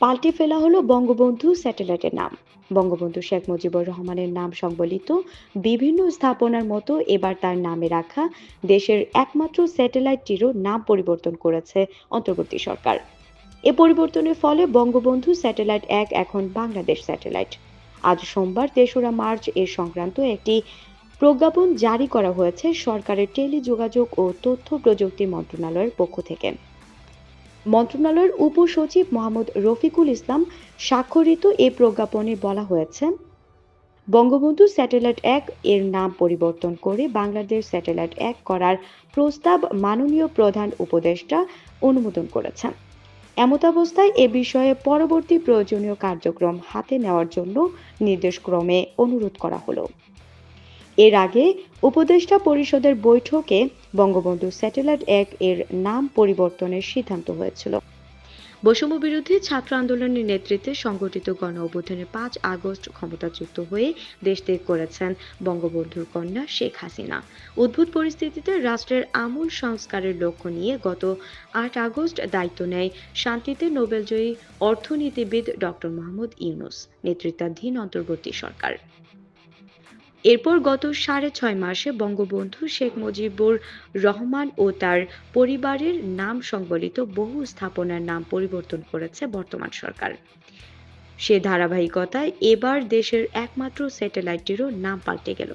পাল্টে ফেলা হলো বঙ্গবন্ধু স্যাটেলাইটের নাম। বঙ্গবন্ধু শেখ মুজিবুর রহমানের নাম সংবলিত বিভিন্ন স্থাপনার মতো এবার তার নামে রাখা দেশের একমাত্র স্যাটেলাইটটিরও নাম পরিবর্তন করেছে অন্তর্বর্তী সরকার। এ পরিবর্তনের ফলে বঙ্গবন্ধু স্যাটেলাইট ১ এখন বাংলাদেশ স্যাটেলাইট। আজ সোমবার ৩রা মার্চ এ সংক্রান্ত একটি প্রজ্ঞাপন জারি করা হয়েছে সরকারের টেলিযোগাযোগ ও তথ্য প্রযুক্তি মন্ত্রণালয়ের পক্ষ থেকে। মন্ত্রণালয়ের উপসচিব মোহাম্মদ রফিকুল ইসলাম স্বাক্ষরিত এই প্রজ্ঞাপনে বলা হয়েছে, বঙ্গবন্ধু স্যাটেলাইট ১ এর নাম পরিবর্তন করে বাংলাদেশ স্যাটেলাইট ১ করার প্রস্তাব মাননীয় প্রধান উপদেষ্টা অনুমোদন করেছেন। এমতাবস্থায় এ বিষয়ে পরবর্তী প্রয়োজনীয় কার্যক্রম হাতে নেওয়ার জন্য নির্দেশক্রমে অনুরোধ করা হলো। এর আগে উপদেষ্টা পরিষদের বৈঠকে বঙ্গবন্ধু স্যাটেলাইট ১ এর নাম পরিবর্তনের সিদ্ধান্ত হয়েছিল। বৈষম্য বিরোধী ছাত্র আন্দোলনের নেতৃত্বে সংগঠিত গণ অভ্যুত্থানের ৫ আগস্ট ক্ষমতাচ্যুত হয়ে দেশ ত্যাগ করেছেন বঙ্গবন্ধুর কন্যা শেখ হাসিনা। উদ্ভূত পরিস্থিতিতে রাষ্ট্রের আমূল সংস্কারের লক্ষ্য নিয়ে গত ৮ আগস্ট দায়িত্ব নেয় শান্তিতে নোবেলজয়ী অর্থনীতিবিদ ডক্টর মোহাম্মদ ইউনূস নেতৃত্বাধীন অন্তর্বর্তী সরকার। এরপর গত ৬.৫ মাসে বঙ্গবন্ধু শেখ মুজিবুর রহমান ও তার পরিবারের নাম সংবলিত বহু স্থাপনার নাম পরিবর্তন করেছে বর্তমান সরকার। সে ধারাবাহিকতায় এবার দেশের একমাত্র স্যাটেলাইটটিরও নাম পাল্টে গেল।